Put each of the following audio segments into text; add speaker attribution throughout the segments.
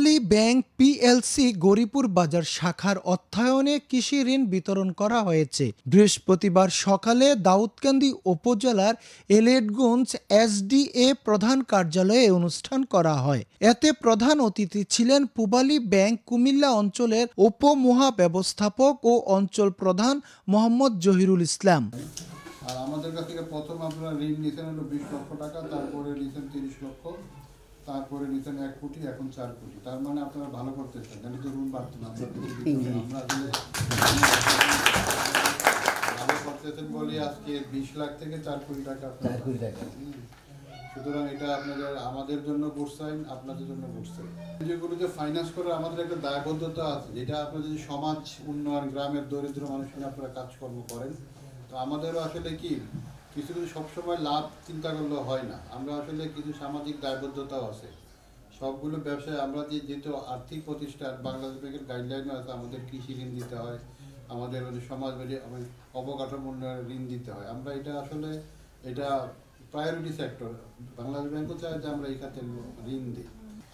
Speaker 1: Pubali bank PLC Gauripur বাজার শাখার অর্থায়নে কৃষি ঋণ বিতরণ করা হয়েছে। বৃহস্পতিবার সকালে দাউদকান্দি উপজেলার এলেটগঞ্জ এসডিএ প্রধান কার্যালয়ে অনুষ্ঠান করা হয়। এতে প্রধান অতিথি ছিলেন পূবালী ব্যাংক কুমিল্লা অঞ্চলের উপমহাব্যবস্থাপক ও অঞ্চল প্রধান মোহাম্মদ জহিরুল ইসলাম।
Speaker 2: আর আমাদের কাছ থেকে প্রথম আপনারা ঋণ নিয়েছেন হলো 20 লক্ষ টাকা, তারপরে নিয়েছেন 30 লক্ষ, তারপরে নিতেন 1 কোটি, এখন 4 কোটি। তার মানে আপনারা ভালো করতেছেন, জানি তো ঋণ বাড়তো না। আমরা আসলে ভালো করতেছেন বলে আজকে 20 লাখ থেকে 4 কোটি টাকা আপনারা। সুতরাং এটা আপনাদের আমাদের জন্য গুড সাইন, আপনাদের জন্য গুড সাইন। যেগুলোতে ফাইন্যান্স করার আমাদের একটা দায়বদ্ধতা আছে, যেটা আপনারা যদি সমাজ উন্নয়ন, গ্রামের দরিদ্র মানুষের নিয়ে আপনারা কাজকর্ম করেন, তো আমাদেরও আসলে কি কিছু কিছু সবসময় লাভ চিন্তা করলে হয় না। আমরা আসলে কিছু সামাজিক দায়বদ্ধতাও আছে। সবগুলো ব্যবসায় আমরা যেহেতু আর্থিক প্রতিষ্ঠান, বাংলাদেশ ব্যাংকের গাইডলাইনও আছে, আমাদের কৃষি ঋণ দিতে হয়, আমাদের সমাজবাদী অবকাঠামো উন্নয়নের ঋণ দিতে হয়। আমরা এটা আসলে এটা প্রায়োরিটি সেক্টর। বাংলাদেশ ব্যাংকও চায় যে আমরা এই খাতে ঋণ দিই।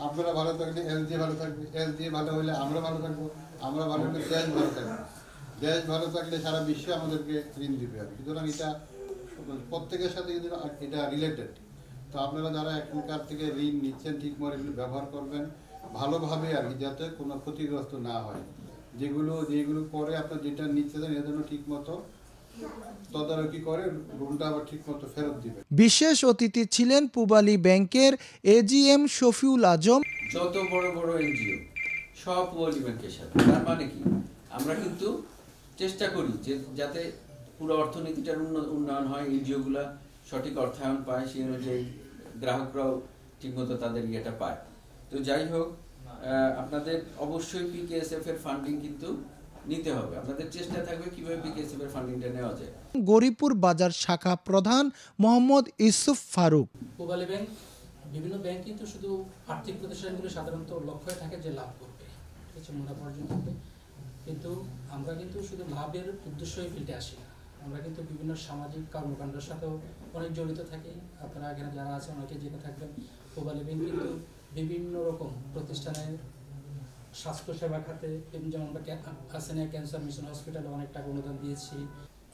Speaker 2: আপনারা ভালো থাকলে এসডিএ ভালো থাকবে, এসডিএ ভালো হলে আমরা ভালো থাকবো, আমরা ভালো হলে দেশ ভালো থাকবে, দেশ ভালো থাকলে সারা বিশ্বে আমাদেরকে ঋণ দিবে। সুতরাং এটা প্রত্যেকের সাথে কিন্তু এটা রিলেটেড। তো আপনারা যারা এখনকার থেকে ঋণ নিচ্ছেন ঠিকমতো এগুলো ব্যবহার করবেন ভালোভাবে, আর কি, যাতে কোনো ক্ষতিগ্রস্ত না হয়। যেগুলো করে আপনার যেটা নিচ্ছেন এর জন্য ঠিকমতো তদারকি করে ঋণটা আবার ঠিকমতো ফেরত দিবেন।
Speaker 1: বিশেষ অতিথি ছিলেন পূবালী ব্যাংকের এজিএম শফিউল আজম।
Speaker 3: যত বড় বড় এনজিও সব পূবালী ব্যাংকের সাথে। তার মানে কি, আমরা কিন্তু চেষ্টা করি যে যাতে পুরো অর্থনীতিটার উন্নয়ন হয়, এনজিওগুলা সঠিক অর্থায়ন পায়, সেই অনুযায়ী গ্রাহকরাও ঠিকমতো তাদের ইয়েটা পায়। তো যাই হোক, আপনাদের অবশ্যই পিকেএসএফ এর ফান্ডিং কিন্তু নিতে হবে। আপনাদের চেষ্টা থাকবে কিভাবে পিকেএসএফ এর ফান্ডিংটা নেওয়া যায়।
Speaker 1: গৌরীপুর বাজার শাখা প্রধান মোহাম্মদ ইউসুফ ফারুক।
Speaker 4: পূবালী ব্যাংক, বিভিন্ন ব্যাংক কিন্তু শুধু আর্থিক প্রতিষ্ঠানগুলো সাধারণত লক্ষ্য থাকে যে লাভ করবে, ঠিক আছে, মুনাফা অর্জন করবে, কিন্তু আমরা কিন্তু শুধু লাভের উদ্দেশ্যই ফিল্ডে আসি না। আমরা কিন্তু বিভিন্ন সামাজিক কর্মকাণ্ডের সাথেও অনেক জড়িত থাকি। আপনারা এখানে যারা আছেন অনেকে জেনে থাকবেন, পূবালী ব্যাংক কিন্তু বিভিন্ন রকম প্রতিষ্ঠানে স্বাস্থ্যসেবা খাতে, যেমন আমরা আসেনিয়া ক্যান্সার মিশন হসপিটালে অনেক টাকা অনুদান দিয়েছি।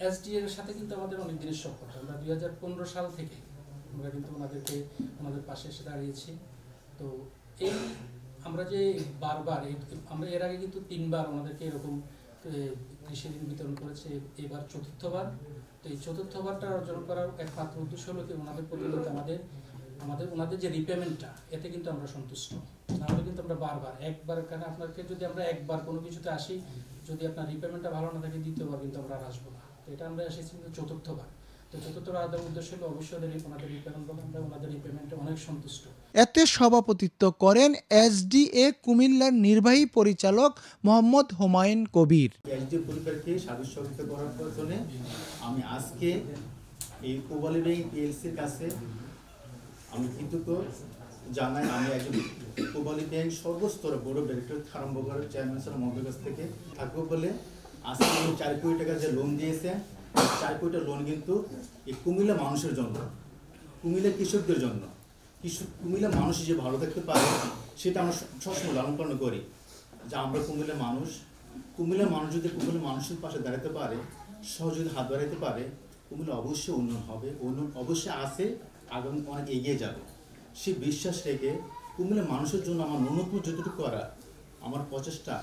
Speaker 4: এসডিএ এর সাথে কিন্তু আমাদের অনেক জিনিস সম্পর্ক। আমরা 2015 সাল থেকে আমরা কিন্তু ওনাদের পাশে এসে দাঁড়িয়েছি। তো এই আমরা যে বারবার আমরা এর আগে কিন্তু 3বার ওনাদেরকে এরকম কৃষি ঋণ বিতরণ করেছে, এবার 4র্থবার। তো এই 4র্থবারটা অর্জন করার একমাত্র উদ্দেশ্য হলো কি ওনাদের প্রতি ওনাদের যে রিপেমেন্টটা, এতে কিন্তু আমরা সন্তুষ্ট। নাহলে কিন্তু আমরা বারবার একবার, কারণ আপনাকে যদি আমরা একবার কোনো কিছুতে আসি, যদি আপনার রিপেমেন্টটা ভালো না থাকে, দ্বিতীয়বার কিন্তু আমরা আর আসবো না। তো এটা আমরা এসেছি কিন্তু 4র্থবার। তো 4র্থবার আদার উদ্দেশ্য হলো অবশ্যই ওনাদের রিপেমেন্ট, আমরা ওনাদের রিপেমেন্টে অনেক সন্তুষ্ট।
Speaker 1: এতে সভাপতিত্ব করেন এসডিএ কুমিল্লার নির্বাহী পরিচালক মোহাম্মদ হুমায়ুন কবির।
Speaker 5: এসডিএ পরিবারকে সাহায্য সহযোগিতা করার জন্য আমি আজকে এই পূবালী ব্যাংক পিএলসির কাছে আমি কৃতজ্ঞ জানাই। আমি একজন পূবালী ব্যাংক সর্বস্তরে বড় ডিরেক্টর আরম্ভ করে চেয়ারম্যান স্যার মহোদয়ের কাছ থেকে থাকবো বলে আজকে 4 কোটি টাকা যে লোন দিয়েছে, 4 কোটি লোন কিন্তু এই কুমিল্লা মানুষের জন্য, কুমিল্লা কৃষকদের জন্য। কুমিল্লা মানুষ যে ভালো থাকতে পারে সেটা আমরা সবসময় লালন পালন করি, যে আমরা কুমিল্লা মানুষ যদি কুমিল্লা মানুষের পাশে দাঁড়াতে পারে, সহযোগিতা হাত বাড়াইতে পারে, কুমিল্লা অবশ্যই উন্নয়ন হবে, উন্নয়ন অবশ্যই আছে, আগামী অনেক এগিয়ে যাবে। সে বিশ্বাস রেখে কুমিল্লা মানুষের জন্য আমার ন্যূনতম যতটুকু করা আমার প্রচেষ্টা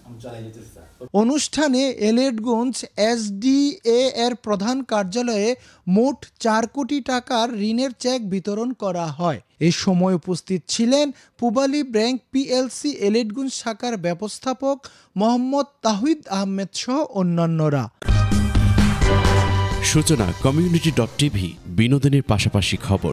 Speaker 5: আমি চালিয়ে যেতে চাই।
Speaker 1: অনুষ্ঠানে এলেটগঞ্জ এসডিএ এর প্রধান কার্যালয়ে মোট 4 কোটি টাকার ঋণের চেক বিতরণ করা হয়। এই সময় উপস্থিত ছিলেন পূবালী ব্যাংক পিএলসি এলেটগঞ্জ শাখার ব্যবস্থাপক মোহাম্মদ তাহিদ আহমেদ সহ অন্যান্যরা।
Speaker 6: সূচনা কমিউনিটি.টিভি, বিনোদনের পাশাপাশি খবর।